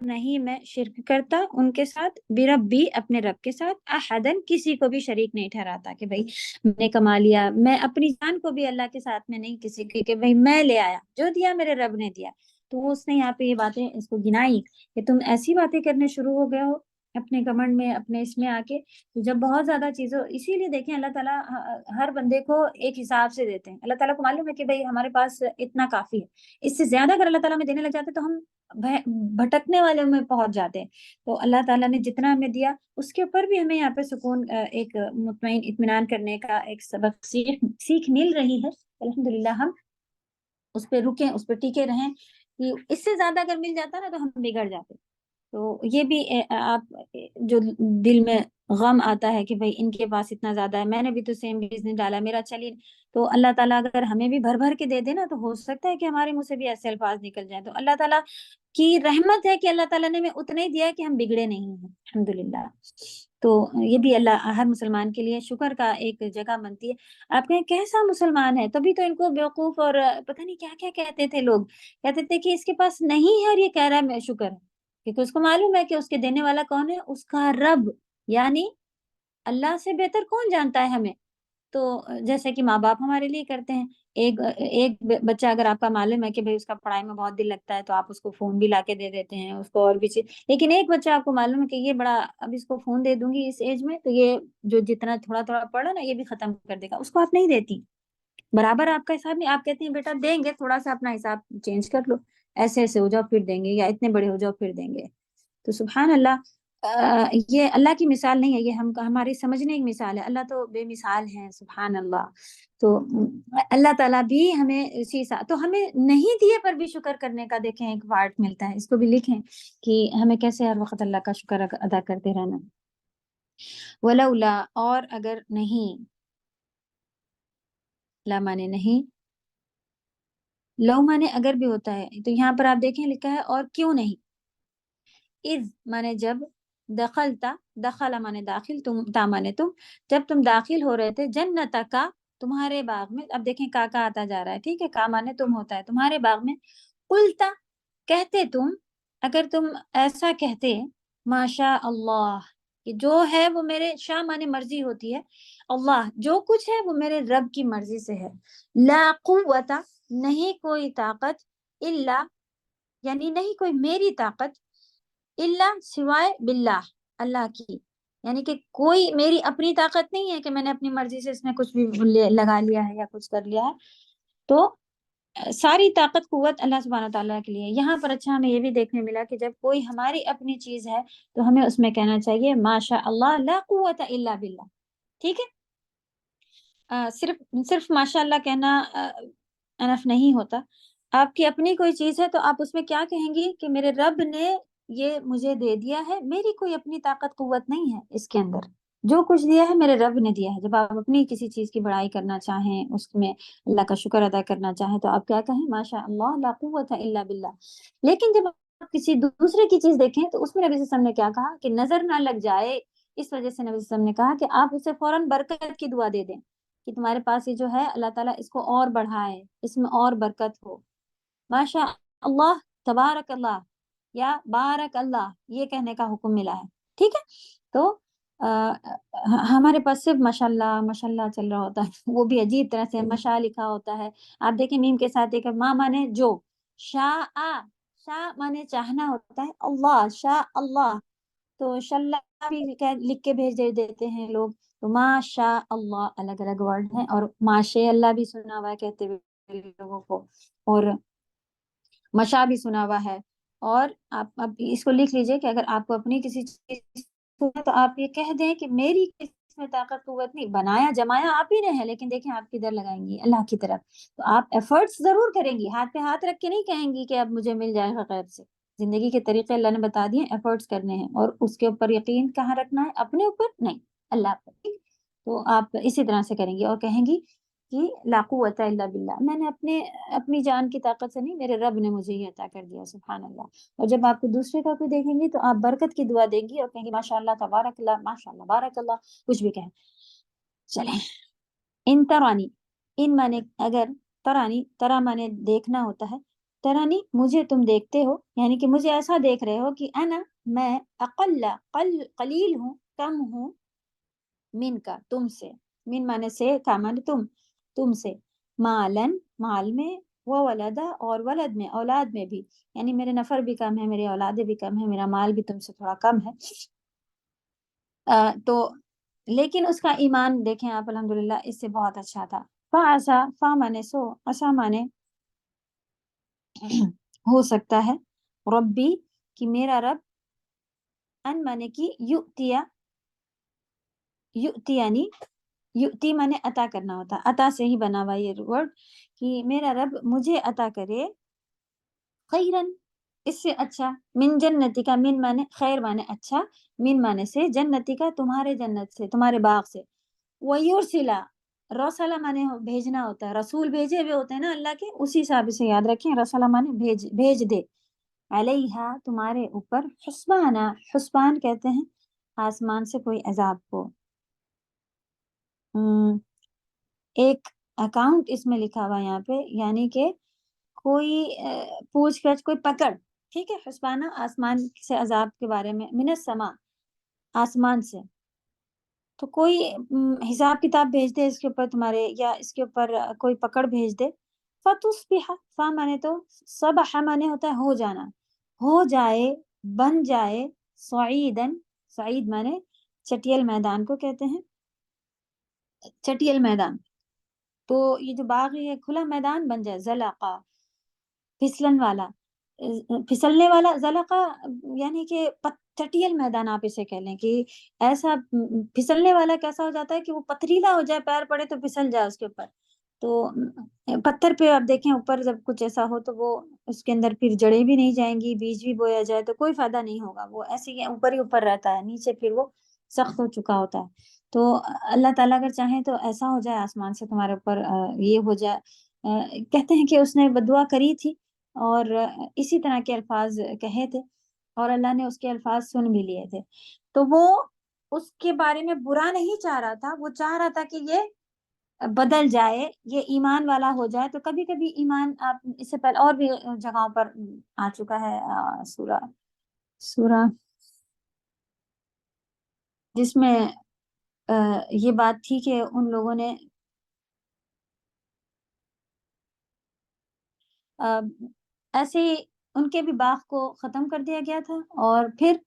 نہیں میں شرک کرتا ان کے ساتھ، بربی اپنے رب کے ساتھ، احدن کسی کو بھی شریک نہیں ٹھہراتا کہ بھائی میں نے کما لیا، میں اپنی جان کو بھی اللہ کے ساتھ میں نہیں کسی کی کہ بھائی میں لے آیا، جو دیا میرے رب نے دیا. تو اس نے یہاں پہ یہ باتیں اس کو گنائی کہ تم ایسی باتیں کرنے شروع ہو گئے ہو اپنے کمنڈ میں، اپنے اس میں آ کے. جب بہت زیادہ چیزوں، اسی لیے دیکھیں اللہ تعالیٰ ہر بندے کو ایک حساب سے دیتے ہیں. اللہ تعالیٰ کو معلوم ہے کہ بھائی ہمارے پاس اتنا کافی ہے، اس سے زیادہ اگر اللہ تعالیٰ میں دینے لگ جاتے تو ہم بھٹکنے والے میں پہنچ جاتے ہیں. تو اللہ تعالیٰ نے جتنا ہمیں دیا اس کے اوپر بھی ہمیں یہاں پہ سکون، ایک مطمئن اطمینان کرنے کا ایک سبق سیکھ مل رہی ہے. الحمدللہ ہم اس پہ رکیں، اس پہ ٹکے رہیں، کہ اس سے زیادہ اگر مل جاتا نا تو ہم بگڑ جاتے. تو یہ بھی آپ جو دل میں غم آتا ہے کہ بھائی ان کے پاس اتنا زیادہ ہے، میں نے بھی تو سیم بزنس ڈالا، میرا چلی. تو اللہ تعالیٰ اگر ہمیں بھی بھر بھر کے دے دے نا تو ہو سکتا ہے کہ ہمارے منہ سے بھی ایسے الفاظ نکل جائیں. تو اللہ تعالیٰ کی رحمت ہے کہ اللہ تعالیٰ نے ہمیں اتنا ہی دیا کہ ہم بگڑے نہیں ہیں، الحمدللہ. تو یہ بھی اللہ ہر مسلمان کے لیے شکر کا ایک جگہ بنتی ہے. آپ کہیں کیسا مسلمان ہے، تبھی تو ان کو بیوقوف اور پتہ نہیں کیا کیا کہتے تھے لوگ، کہتے تھے کہ اس کے پاس نہیں ہے اور یہ کہہ رہا ہے میں شکر ہے، کیونکہ اس کو معلوم ہے کہ اس کے دینے والا کون ہے، اس کا رب، یعنی اللہ سے بہتر کون جانتا ہے ہمیں؟ تو جیسے کہ ماں باپ ہمارے لیے کرتے ہیں، ایک بچہ اگر آپ کا معلوم ہے کہ بھائی اس کا پڑھائی میں بہت دل لگتا ہے تو آپ اس کو فون بھی لا کے دے دیتے ہیں، اس کو اور بھی چیز، لیکن ایک بچہ آپ کو معلوم ہے کہ یہ بڑا، اب اس کو فون دے دوں گی اس ایج میں تو یہ جو جتنا تھوڑا تھوڑا پڑھا نا یہ بھی ختم کر دے گا، اس کو آپ نہیں دیتی، برابر آپ کا حساب نہیں، آپ کہتے ہیں بیٹا دیں گے تھوڑا سا اپنا حساب چینج کر لو، ایسے ایسے ہو جاؤ پھر دیں گے، یا اتنے بڑے ہو جاؤ پھر دیں گے۔ تو سبحان اللہ، یہ اللہ کی مثال نہیں ہے، یہ ہماری سمجھنے کی مثال ہے، اللہ تو بے مثال ہے، سبحان اللہ۔ تو اللہ تعالیٰ بھی ہمیں اسی تو ہمیں نہیں دیے پر بھی شکر کرنے کا دیکھیں ایک پارٹ ملتا ہے، اس کو بھی لکھیں کہ ہمیں کیسے ہر وقت اللہ کا شکر ادا کرتے رہنا۔ ولولا، اور اگر نہیں، لا مانے نہیں، لو مانے اگر بھی ہوتا ہے، تو یہاں پر آپ دیکھیں لکھا ہے اور کیوں نہیں، اذ مانے جب، دخلتا، دخل مانے داخل، تم تا مانے تم، جب تم داخل ہو رہے تھے، جنتا کا، تمہارے باغ میں، اب دیکھیں کا آتا جا رہا ہے، ٹھیک ہے، کا مانے تم ہوتا ہے، تمہارے باغ میں، قلتا، کہتے تم، اگر تم ایسا کہتے، ماشاء اللہ، کہ جو ہے وہ میرے، شاء مانے مرضی ہوتی ہے، اللہ جو کچھ ہے وہ میرے رب کی مرضی سے ہے، لا قوت، نہیں کوئی طاقت، الا، یعنی نہیں کوئی میری طاقت، الا سوائے باللہ، اللہ کی، یعنی کہ کوئی میری اپنی طاقت نہیں ہے کہ میں نے اپنی مرضی سے اس میں کچھ بھی لگا لیا ہے یا کچھ کر لیا ہے، تو ساری طاقت قوت اللہ سبحانہ تعالیٰ کے لیے۔ یہاں پر اچھا ہمیں یہ بھی دیکھنے ملا کہ جب کوئی ہماری اپنی چیز ہے تو ہمیں اس میں کہنا چاہیے ماشاء اللہ لا قوت الا باللہ، ٹھیک ہے، صرف ماشاء اللہ کہنا انف نہیں ہوتا، آپ کی اپنی کوئی چیز ہے تو آپ اس میں کیا کہیں گی کہ میرے رب نے یہ مجھے دے دیا ہے، میری کوئی اپنی طاقت قوت نہیں ہے اس کے اندر، جو کچھ دیا ہے میرے رب نے دیا ہے۔ جب آپ اپنی کسی چیز کی بڑائی کرنا چاہیں، اس میں اللہ کا شکر ادا کرنا چاہیں تو آپ کیا کہیں، ماشاء اللہ لا قوت الا باللہ۔ لیکن جب آپ کسی دوسرے کی چیز دیکھیں تو اس میں نبی صلی اللہ علیہ وسلم نے کیا کہا کہ نظر نہ لگ جائے، اس وجہ سے نبی صلی اللہ علیہ وسلم نے کہا کہ آپ اسے فوراً برکت کی دعا دے دیں کہ تمہارے پاس یہ جو ہے اللہ تعالیٰ اس کو اور بڑھائے، اس میں اور برکت ہو، ماشاء اللہ، تبارک اللہ، یا بارک اللہ، یہ کہنے کا حکم ملا ہے، ٹھیک ہے۔ تو ہمارے پاس صرف ماشاء اللہ چل رہا ہوتا ہے، وہ بھی عجیب طرح سے ماشاء لکھا ہوتا ہے، آپ دیکھیں میم کے ساتھ ایک ماں مانے جو، شاء مانے چاہنا ہوتا ہے، اللہ شاء اللہ، تو شاء بھی لکھ کے بھیج دیتے ہیں لوگ، تو ماشاء اللہ الگ الگ ورڈ ہیں، اور ماشاء اللہ بھی سنا ہوا ہے کہتے ہوئے لوگوں کو، اور مشا بھی سنا ہوا ہے، اور آپ اب اس کو لکھ لیجئے کہ اگر آپ کو اپنی کسی چیز تو آپ یہ کہہ دیں کہ میری اس میں طاقت قوت نہیں، بنایا جمایا آپ ہی نے ہے، لیکن دیکھیں آپ کدھر لگائیں گی، اللہ کی طرف، تو آپ ایفرٹس ضرور کریں گی، ہاتھ پہ ہاتھ رکھ کے نہیں کہیں گی کہ اب مجھے مل جائے گا غیب سے، زندگی کے طریقے اللہ نے بتا دیے، ایفرٹس کرنے ہیں، اور اس کے اوپر یقین کہاں رکھنا ہے، اپنے اوپر نہیں، اللہ پر، تو آپ اسی طرح سے کریں گی اور کہیں گی کہ لا قوت الا باللہ، میں نے اپنی جان کی طاقت سے نہیں، میرے رب نے مجھے یہ عطا کر دیا، سبحان اللہ۔ اور جب آپ کو دوسرے کا کوئی دیکھیں گی تو آپ برکت کی دعا دیں گی اور کہیں گی ماشاء اللہ تبارک اللہ، ماشاء اللہ بارک اللہ، کچھ بھی کہیں۔ چلیں، ان ترانی، ان مانے اگر، ترانی، ترا مانے دیکھنا ہوتا ہے، ترانی مجھے تم دیکھتے ہو، یعنی کہ مجھے ایسا دیکھ رہے ہو کہ انا، میں، قلیل ہوں، کم ہوں، من کا، تم سے، من مانے سے، کا مانے تم سے، مالن، مال میں، وہ ولدا، اور ولد میں، اولاد میں بھی، یعنی میرے نفر بھی کم ہے، میری اولادیں بھی کم ہے، میرا مال بھی تم سے تھوڑا کم ہے، تو لیکن اس کا ایمان دیکھیں آپ الحمدللہ اس سے بہت اچھا تھا۔ فعسا، فا مانے سو، عسا مانے ہو سکتا ہے، ربی کہ میرا رب، ان مانے کی یؤتیا، یؤتیانی، یؤتی مانے عطا کرنا ہوتا، عطا سے ہی بنا ہوا یہ ورڈ، کہ میرا رب مجھے عطا کرے، خیرن، اس سے اچھا، من جنتی کا، من مانے خیر مانے اچھا، من مانے سے، جنتی کا تمہارے جنت سے، تمہارے باغ سے، ویرسلا، رسلا مانے بھیجنا ہوتا ہے، رسول بھیجے ہوئے ہوتے ہیں نا اللہ کے، اسی حساب سے یاد رکھیں، رسلا مانے بھیج دے، علیہا تمہارے اوپر، حسبانا، حسبان کہتے ہیں آسمان سے کوئی عذاب کو، ایک اکاؤنٹ اس میں لکھا ہوا یہاں پہ، یعنی کہ کوئی پوچھ گچھ، کوئی پکڑ، ٹھیک ہے، حسبانہ آسمان سے عذاب کے بارے میں، من السما، آسمان سے، تو کوئی حساب کتاب بھیج دے اس کے اوپر تمہارے، یا اس کے اوپر کوئی پکڑ بھیج دے. فتصبح، فا مانے تو صبح مانے ہوتا ہے ہو جانا، ہو جائے، بن جائے، صعیدن، صعید مانے چٹیل میدان کو کہتے ہیں، چٹیل میدان. تو یہ جو باغ ہے کھلا میدان بن جائے. زلقا پھسلن والا، پھسلنے والا. زلقا یعنی کہ چٹیل میدان آپ اسے کہہ لیں، کہ ایسا پھسلنے والا کیسا ہو جاتا ہے کہ وہ پتھریلا ہو جائے، پیر پڑے تو پھسل جائے اس کے اوپر. تو پتھر پہ آپ دیکھیں اوپر جب کچھ ایسا ہو تو وہ اس کے اندر پھر جڑیں بھی نہیں جائیں گی، بیج بھی بویا جائے تو کوئی فائدہ نہیں ہوگا، وہ ایسے ہی اوپر ہی اوپر رہتا ہے، نیچے پھر وہ سخت ہو چکا ہوتا ہے. تو اللہ تعالیٰ اگر چاہیں تو ایسا ہو جائے آسمان سے تمہارے اوپر یہ ہو جائے. کہتے ہیں کہ اس نے بدعا کری تھی اور اسی طرح کے الفاظ کہے تھے، اور اللہ نے اس کے الفاظ سن بھی لیے تھے. تو وہ اس کے بارے میں برا نہیں چاہ رہا تھا، وہ چاہ رہا تھا کہ یہ بدل جائے، یہ ایمان والا ہو جائے. تو کبھی کبھی ایمان، آپ اس سے پہلے اور بھی جگہوں پر آ چکا ہے سورہ جس میں یہ بات تھی کہ ان لوگوں نے ایسے ہی ان کے بھی باغ کو ختم کر دیا گیا تھا، اور پھر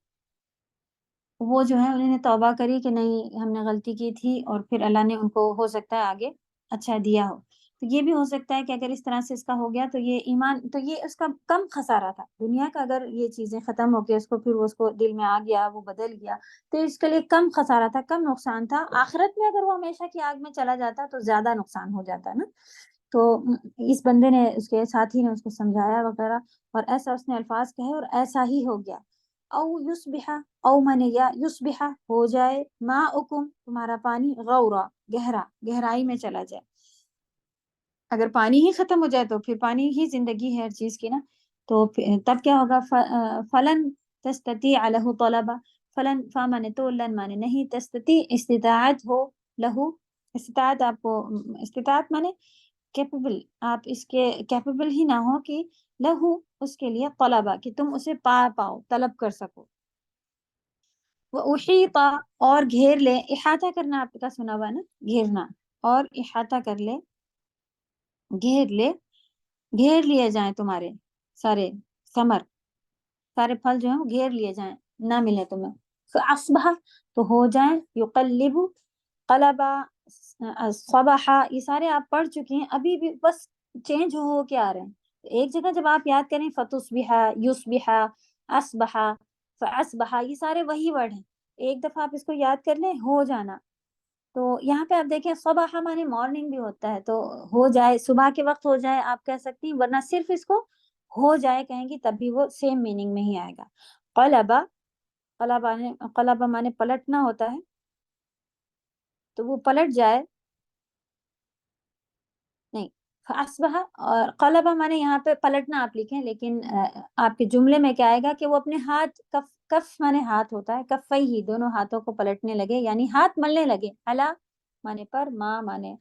وہ جو ہے انہوں نے توبہ کری کہ نہیں ہم نے غلطی کی تھی، اور پھر اللہ نے ان کو ہو سکتا ہے آگے اچھا دیا ہو. تو یہ بھی ہو سکتا ہے کہ اگر اس طرح سے اس کا ہو گیا تو یہ ایمان، تو یہ اس کا کم خسارہ تھا دنیا کا. اگر یہ چیزیں ختم ہو کے اس کو پھر اس کو دل میں آ گیا، وہ بدل گیا، تو اس کے لیے کم خسارہ تھا، کم نقصان تھا. آخرت میں اگر وہ ہمیشہ کی آگ میں چلا جاتا تو زیادہ نقصان ہو جاتا ہے نا. تو اس بندے نے، اس کے ساتھی نے اس کو سمجھایا وغیرہ، اور ایسا اس نے الفاظ کہے اور ایسا ہی ہو گیا. او یصبح، او مانے یا یصبح ہو جائے، ماؤکم تمہارا پانی، غورا گہرا، گہرائی میں چلا جائے. اگر پانی ہی ختم ہو جائے تو پھر پانی ہی زندگی ہے ہر چیز کی نا. تو تب کیا ہوگا؟ فلن تستطیع لہ طلبا، فلن فا مانے تو، لن مانے نہیں، تستطیع استطاعت ہو، لہو استطاعت، آپ کو استطاعت مانے کیپیبل، آپ اس کے کیپیبل ہی نہ ہو کہ لہو اس کے لیے، طلبا کہ تم اسے پاؤ، طلب کر سکو. وہ احیطا اور گھیر لے، احاطہ کرنا آپ کا سنا ہوا نا، گھیرنا، اور احاطہ کر لے، گھیر لے، گھیر لیے جائیں تمہارے سارے ثمر، سارے پھل جو ہیں وہ گھیر لیے جائیں، نہ ملے تمہیں. فاصبح تو ہو جائیں، یقلب قلبا، صبح یہ سارے آپ پڑھ چکے ہیں، ابھی بھی بس چینج ہو کے آ رہے ہیں. ایک جگہ جب آپ یاد کریں فتصبح، یصبح، اصبح، فاصبح، یہ سارے وہی ورڈ ہیں. ایک دفعہ آپ اس کو یاد کر لیں، ہو جانا. تو یہاں پہ آپ دیکھیں صبح مانے مارننگ بھی ہوتا ہے، تو ہو جائے، صبح کے وقت ہو جائے آپ کہہ سکتی ہیں، ورنہ صرف اس کو ہو جائے کہیں گی تب بھی وہ سیم میننگ میں ہی آئے گا. قلبا، قلبا مانے پلٹنا ہوتا ہے، تو وہ پلٹ جائے، نہیں فاصبح. اور قلبہ مانے یہاں پہ پلٹنا آپ لکھیں، لیکن آپ کے جملے میں کیا آئے گا کہ وہ اپنے ہاتھ، کف مانے ہاتھ ہوتا ہے، کفئی ہی دونوں ہاتھوں کو پلٹنے لگے، یعنی ہاتھ ملنے لگے. علا مانے پر، ما مانے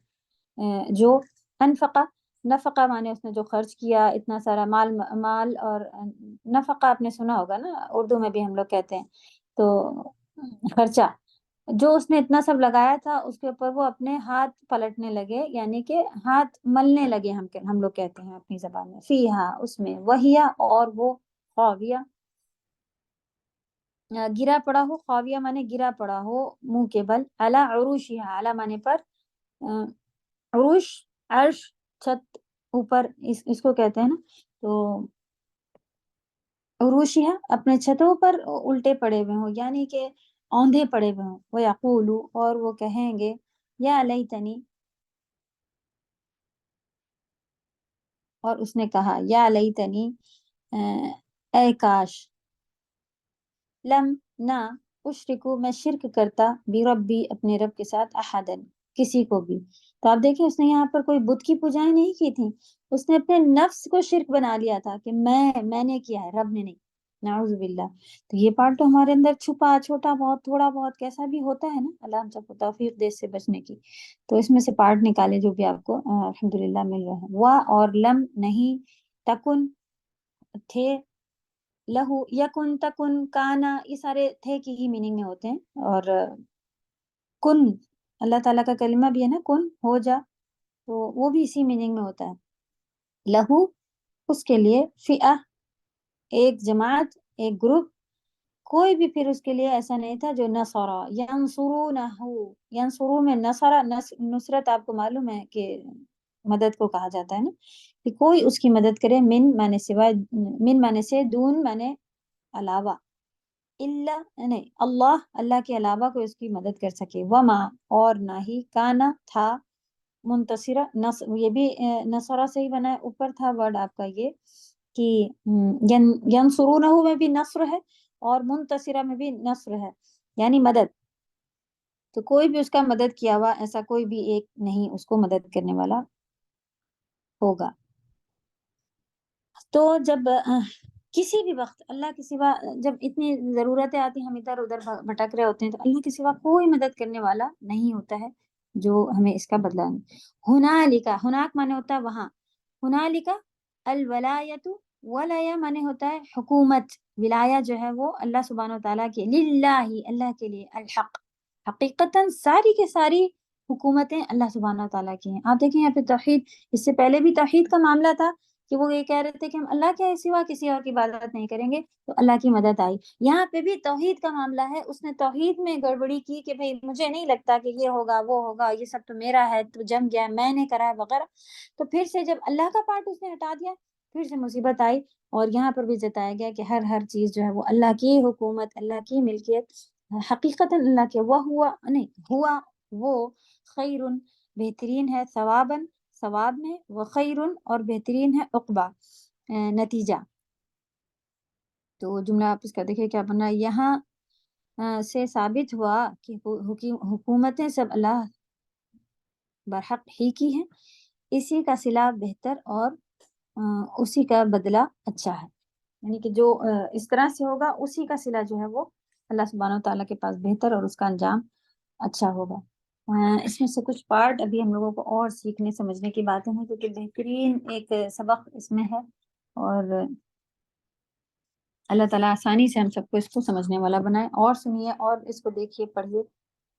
جو، انفقہ، نفقہ مانے اس نے جو خرچ کیا اتنا سارا مال، اور نفقہ آپ نے سنا ہوگا نا، اردو میں بھی ہم لوگ کہتے ہیں. تو خرچہ جو اس نے اتنا سب لگایا تھا اس کے اوپر وہ اپنے ہاتھ پلٹنے لگے، یعنی کہ ہاتھ ملنے لگے، ہم لوگ کہتے ہیں اپنی زبان میں. فیہا اس میں، وہیا اور وہ، خاویہ گرا پڑا ہو، خاویہ مانے گرا پڑا ہو منہ کے بل. علی عروشہا، علی مانے پر، عروش عرش، چھت، اوپر اس کو کہتے ہیں نا. تو عروشہا اپنے چھتوں پر الٹے پڑے ہوئے ہوں، یعنی کہ اوندھے پڑے ہوئے ہوں. وہ یقولو اور وہ کہیں گے، یا لیتنی اور اس نے کہا، یا لیتنی اے کاش، لم نہ، اشرکو میں شرک کرتا، بربی اپنے رب کے ساتھ، احدن کسی کو بھی. تو آپ دیکھیں اس نے یہاں پر کوئی بت کی پوجائیں نہیں کی تھی، اس نے اپنے نفس کو شرک بنا لیا تھا کہ میں نے کیا ہے، رب نے نہیں. نعوذ باللہ. تو یہ پارٹ تو ہمارے اندر چھپا، چھوٹا بہت، تھوڑا بہت کیسا بھی ہوتا ہے نا، اللہ ہم سب کو توفیق دے اس سے بچنے کی. تو اس میں سے پارٹ نکالے جو بھی آپ کو الحمدللہ مل رہے ہیں. وا اور لم نہیں، تکن تھے، لہو یکن، تکن، کانا، یہ سارے تھے کی ہی میننگ میں ہوتے ہیں. اور کن، اللہ تعالیٰ کا کلمہ بھی ہے نا، کن ہو جا، تو وہ بھی اسی میننگ میں ہوتا ہے. لہو اس کے لیے، فئہ ایک جماعت، ایک گروپ، کوئی بھی پھر اس کے لیے ایسا نہیں تھا جو نصرہ، ینصرونہ، ینصرو میں نصرہ، نصرت آپ کو معلوم ہے کہ مدد کو کہا جاتا ہے نا، کہ کوئی اس کی مدد کرے، من مانے سوائے، من مانے سے، دون مانے علاوہ، اللہ نہیں، اللہ، اللہ کے علاوہ کوئی اس کی مدد کر سکے، وما اور نہ ہی، کانا تھا، منتصرہ، یہ بھی نصرہ سے ہی بنا ہے، اوپر تھا ورڈ آپ کا یہ کہ ینصرونہ میں بھی نصر ہے اور منتصرہ میں بھی نصر ہے، یعنی مدد. تو کوئی بھی اس کا مدد کیا ہوا ایسا کوئی بھی ایک نہیں اس کو مدد کرنے والا ہوگا. تو جب کسی بھی وقت اللہ کے سوا، جب اتنی ضرورتیں آتی ہیں، ہم ادھر ادھر بھٹک رہے ہوتے ہیں، تو اللہ کے سوا کوئی مدد کرنے والا نہیں ہوتا ہے جو ہمیں اس کا بدلہ نہیں. ہنالک، ہناک مانے ہوتا ہے وہاں، ہنالک الولایت، ولایا مانے ہوتا ہے حکومت، ولایہ جو ہے وہ اللہ سبحانہ و تعالیٰ کے، للہ، اللہ کے لیے، الحق، حقیقتاً ساری کے ساری حکومتیں اللہ سبحانہ و تعالیٰ کی ہیں. آپ دیکھیں یہاں پہ توحید، اس سے پہلے بھی توحید کا معاملہ تھا کہ وہ یہ کہہ رہے تھے کہ ہم اللہ کے سوا کسی اور کی عبادت نہیں کریں گے، تو اللہ کی مدد آئی. یہاں پہ بھی توحید کا معاملہ ہے، اس نے توحید میں گڑبڑی کی کہ بھئی مجھے نہیں لگتا کہ یہ ہوگا وہ ہوگا، یہ سب تو میرا ہے، تو جم گیا، میں نے کرا ہے وغیرہ. تو پھر سے جب اللہ کا پارٹ اس نے ہٹا دیا، پھر سے مصیبت آئی. اور یہاں پر بھی جتایا گیا کہ ہر چیز جو ہے وہ اللہ کی حکومت، اللہ کی ملکیت، حقیقتاً اللہ کے، وہ ہوا نہیں ہوا وہ، خیر بہترین ہے، ثواباً ثواب میں، وخیر اور بہترین ہے عقبہ نتیجہ. تو جملہ آپ اس کا دیکھیں کیا بنا، یہاں سے ثابت ہوا کہ حکومتیں سب اللہ برحق ہی کی ہیں، اسی کا صلہ بہتر اور اسی کا بدلہ اچھا ہے. یعنی کہ جو اس طرح سے ہوگا اسی کا صلہ جو ہے وہ اللہ سبحانہ و تعالیٰ کے پاس بہتر اور اس کا انجام اچھا ہوگا. اس میں سے کچھ پارٹ ابھی ہم لوگوں کو اور سیکھنے سمجھنے کی باتیں ہیں، کیونکہ بہترین ایک سبق اس میں ہے، اور اللہ تعالیٰ آسانی سے ہم سب کو اس کو سمجھنے والا بنائے. اور سنیے اور اس کو دیکھیے، پڑھیے،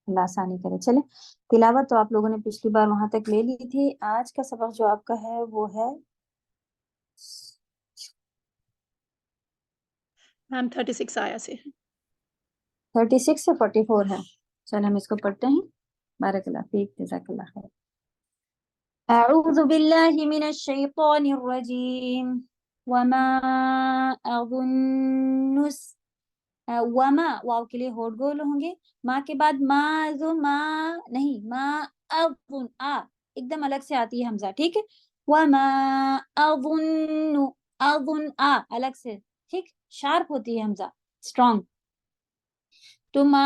اللہ آسانی کرے. چلیں تلاوت تو آپ لوگوں نے پچھلی بار وہاں تک لے لی تھی. آج کا سبق جو آپ کا ہے وہ ہے
میم 36 آیا سے
36 سے 44 ہے. چل ہم اس کو پڑھتے ہیں. بارک اللہ فیک، جزاک اللہ خیر. اعوذ باللہ من الشیطان الرجیم. وما اظن، وما، واو کے لیے ہولڈ گول ہوں گے، ما کے بعد ما، ما نہیں، ما اظن، ایک دم الگ سے آتی ہے حمزہ، ٹھیک ہے. وما اظن، اظن الگ سے، ٹھیک، شارپ ہوتی ہے حمزہ، اسٹرانگ. تو ما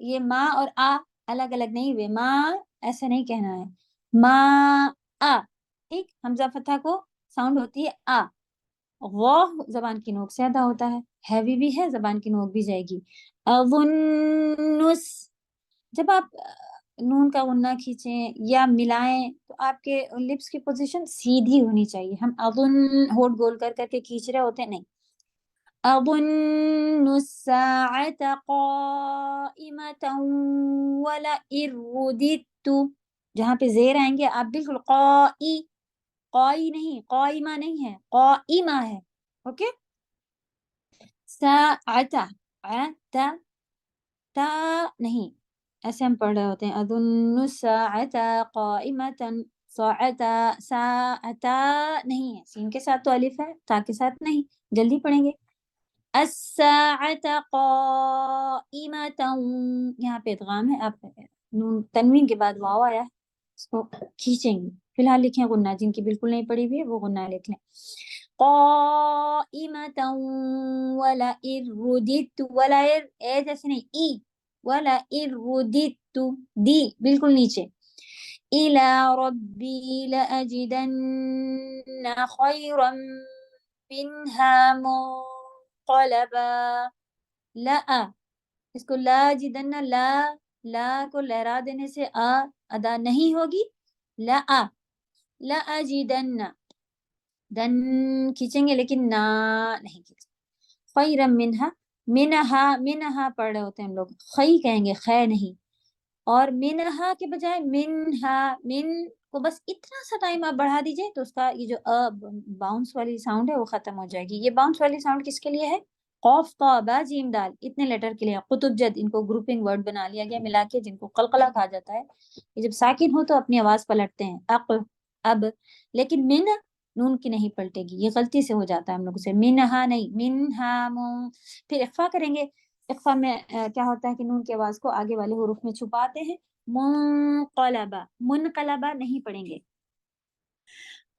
یہ ما اور الگ الگ نہیں ہوئے، ما ایسا نہیں کہنا ہے، ما ٹھیک. حمزہ فتح کو ساؤنڈ ہوتی ہے غو زبان کی نوک سے ادا ہوتا ہے، ہیوی بھی ہے، زبان کی نوک بھی جائے گی. اظنس، جب آپ نون کا غنہ کھینچیں یا ملائیں تو آپ کے لپس کی پوزیشن سیدھی ہونی چاہیے. ہم اظن ہوٹ گول کر کر کے کھینچ رہے ہوتے نہیں. اظن الساعة قائمة ولئن رددت، جہاں پہ زیر آئیں گے آپ بالکل قائی نہیں، قائمہ نہیں ہے، قائمہ ہے. اوکے. ساعتا، تا نہیں، ایسے ہم پڑھ رہے ہوتے ہیں. اظن الساعة قائمة، ساعتا نہیں ہے، سین کے ساتھ تو الف ہے، تا کے ساتھ نہیں، جلدی پڑھیں گے. الساعة قائمة، یہاں پہ ادغام ہے، آپ نون تنوین کے بعد واو آیا ہے، اس کو کھینچیں گے. فی الحال لکھیں غنہ، جن کی بالکل نہیں پڑھی ہوئی ہے وہ غنہ لکھ لیں. قائمة ولئن رددت، ولئن اے جیسے نہیں، ای، ولئن رددت، دی بالکل نیچے. إلى ربي لأجدن خيرا منها منقلبا. لا، اس کو لا جدن، لا کو لہرا دینے سے ادا نہیں ہوگی. لا اجدن، دن کھینچیں گے لیکن نا نہیں کھینچیں. خیرا منہا، منہا پڑھ رہے ہوتے ہیں ہم لوگ، خی کہیں گے، خے نہیں. اور منہا کے بجائے منہا، من کو بس اتنا سا ٹائم آپ بڑھا دیجئے تو اس کا یہ جو باؤنس والی ساؤنڈ ہے وہ ختم ہو جائے گی۔ یہ باؤنس والی ساؤنڈ کس کے لیے ہے؟ قوف طا با جیم دال اتنے لیٹر کے لیے۔ قطب جد ان کو گروپنگ ورڈ بنا لیا گیا ملا کے، جن کو قلقلہ کہا جاتا ہے۔ یہ جب ساکن ہو تو اپنی آواز پلٹتے ہیں، اب، لیکن من نون کی نہیں پلٹے گی، یہ غلطی سے ہو جاتا ہے ہم لوگوں سے، منہا نہیں، منہا پھر اخفا کریں گے۔ اخفا میں کیا ہوتا ہے کہ نون کی آواز کو آگے والے حروف میں چھپاتے ہیں۔ منقلبہ، منقلبہ نہیں پڑھیں گے۔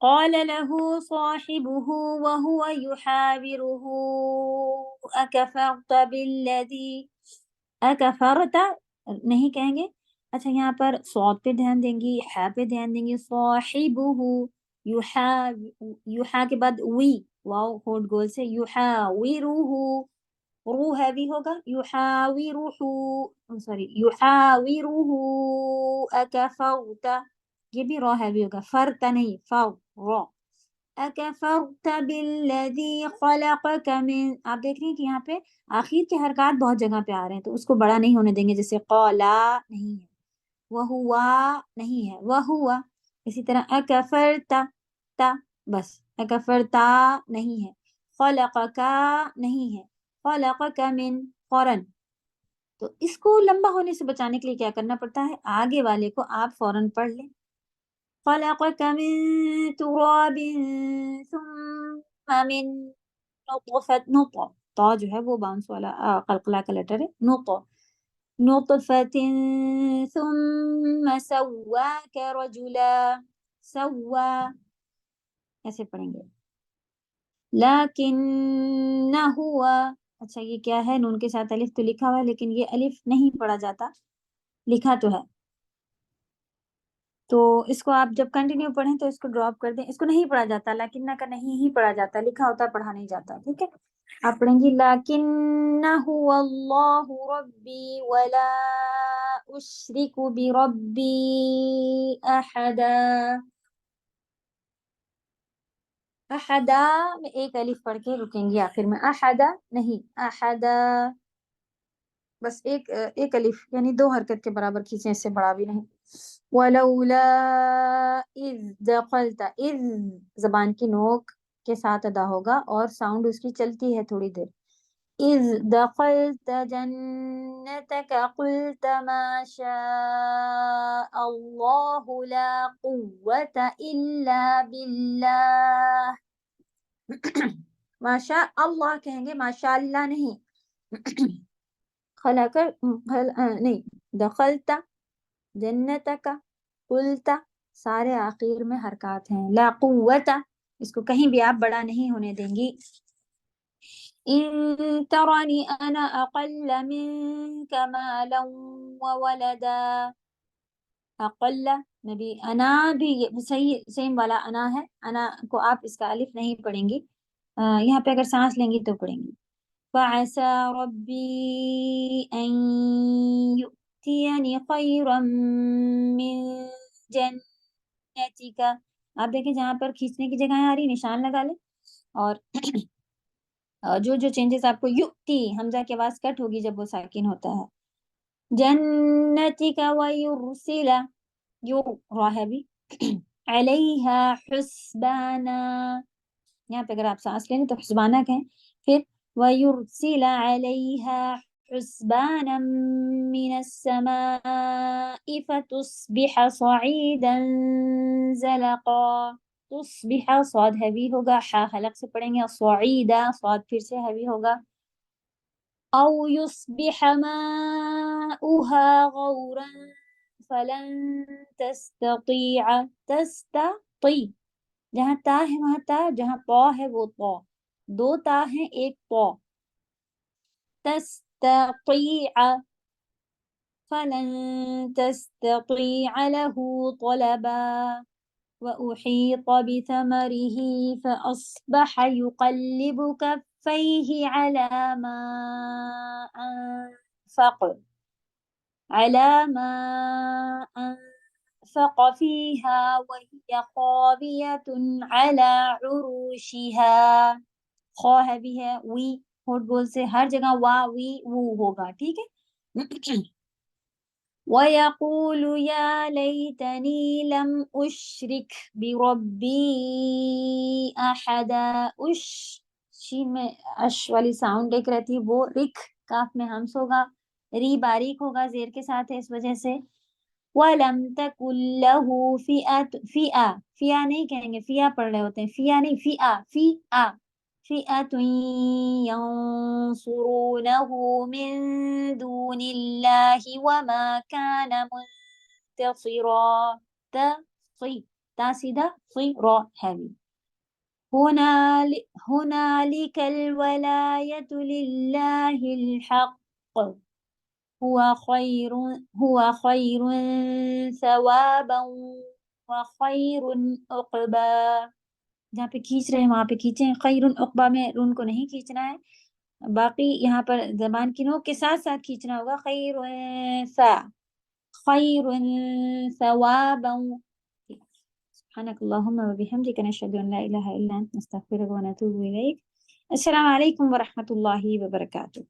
قال له صاحبه وهو يحاوره اکفرت بالذی، اکفرت نہیں کہیں گے۔ اچھا یہاں پر صاد پہ دھیان دیں گی، ہا پہ دھیان دیں گی، صاحبہ، یحا کے بعد وی، واو ہولڈ گول سے، یحاورہ، روح ہیوی ہوگا، یحاورہ، سوری یحاورہ اکفرت، یہ بھی را ہیوی ہوگا، فرتا نہیں، فاو را، اکفرت بالذی خلقک من، آپ دیکھ رہے ہیں کہ یہاں پہ آخر کے حرکات بہت جگہ پہ آ رہے ہیں تو اس کو بڑا نہیں ہونے دیں گے، جیسے قالا نہیں ہے، وہوا نہیں ہے، وہوا، اسی طرح اکفرت، تا بس، اکفرتا نہیں ہے، خلقکا نہیں ہے، خلقک من، فوراً۔ تو اس کو لمبا ہونے سے بچانے کے لیے کیا کرنا پڑتا ہے، آگے والے کو آپ فوراً پڑھ لیں، خلقک من تراب ثم من نطفت، نطفہ، تا جو ہے وہ باؤنس والا قلقلہ کا لیٹر ہے، نطفہ، نطفت ثم سواک رجلا، سوا ایسے پڑھیں گے، لیکن ہوا، اچھا یہ کیا ہے، نون کے ساتھ الف تو لکھا ہوا ہے لیکن یہ الف نہیں پڑھا جاتا، لکھا تو ہے، تو اس کو آپ جب کنٹینیو پڑھیں تو اس کو ڈراپ کر دیں، اس کو نہیں پڑھا جاتا، لیکن کا نہیں ہی پڑھا جاتا، لکھا ہوتا پڑھا نہیں جاتا، ٹھیک ہے۔ آپ پڑھیں گی لیکن هو اللہ ربی ولا اشرک بربی احدا، احدا میں ایک الف پڑھ کے رکیں گی آخر میں، احدا نہیں، احدا بس ایک الف، یعنی 2 حرکت کے برابر کھینچیں، اس سے بڑا بھی نہیں۔ ولولا اذ دخلت، اذ زبان کی نوک کے ساتھ ادا ہوگا اور ساؤنڈ اس کی چلتی ہے تھوڑی دیر، اذ دخلت جنتك قلت ما شاء الله لا قوة إلا بالله، ماشاء اللہ کہیں گے، ماشاء اللہ نہیں، خلق نہیں، دخلت جنتک قلت، سارے آخر میں حرکات ہیں، لا قوت، اس کو کہیں بھی آپ بڑا نہیں ہونے دیں گی۔ ان ترنی انا اقل منک مالا وولدا، اقل نبی، انا بھی صحیح سیم والا انا ہے، انا کو آپ اس کا الف نہیں پڑھیں گی، یہاں پہ اگر سانس لیں گی تو پڑھیں گی۔ فعسى ربي أن يؤتيني خيرا من جنتك، آپ دیکھیں جہاں پر کھینچنے کی جگہیں آ رہی نشان لگا لیں، اور جو جو چینجز آپ کو، یؤتی حمزہ کی آواز کٹ ہوگی جب وہ ساکن ہوتا ہے، جنتك ويرسل، یو را ہے بھی، علیہا حسبانا، یہاں پہ اگر آپ سانس لیں تو حسبانہ کہیں، پھر وَيُرْسِلَ عَلَيْهَا حُسْبَانًا مِّنَ السَّمَاءِ فَتُصْبِحَ صَعِيدًا زَلَقًا، تصبح صاد ہیوی ہوگا، حا حلق سے پڑھیں گے، صعیدہ صاد پھر سے ہیوی ہوگا، أَوْ يُصْبِحَ مَاؤُهَا غَوْرًا فَلَن تَسْتَطِيعَ، تستطيع، جہاں تا ہے وہاں تا، جہاں پا ہے وہ پا، 2 تا ہیں ایک پا، تستطيع، فلن تستطيع له طلبا، وأحيط بثمره فأصبح يقلب كفيه على ما أنفق فيها وهي خاوية على عروشها، خا ہے بھی ہے، وی ہوٹ بول سے ہر جگہ وا وی وو ہوگا، ٹھیک ہے۔ وَيَقُولُ يَا لَيْتَنِي لَمْ أُشْرِكْ بِرَبِّي أَحَدًا. شین میں اش والی ساؤنڈ ایک رہتی ہے، وہ رک، کاف میں ہمس ہوگا، ری باریک ہوگا، زیر کے ساتھ ہے، اس وجہ سے. وَلَمْ تَكُنْ لَهُ فِئَةٌ فِئَةٌ نہیں کہیں گے، فِئَةٌ پڑھ رہے ہوتے ہیں، فِئَةٌ نہیں، فِئَةٌ فِئَةٌ يَنْصُرُونَهُ مِنْ دُونِ اللَّهِ وَمَا كَانَ منتصرا. تا سیدھا صی را ہیوی. هنالك الولاية لله الحق هو خير ثوابا وخير عقبا. جہاں پہ کھینچ رہے ہیں وہاں پہ کھینچیں، خیر عقبا میں رون کو نہیں کھینچنا ہے، باقی یہاں پر زبان کی نوک کے ساتھ ساتھ کھینچنا ہوگا. خیر ثوابا. سبحانك اللهم وبحمدك نشهد ان لا اله الا انت نستغفرك ونتوب اليك. السلام علیکم ورحمۃ اللہ وبرکاتہ.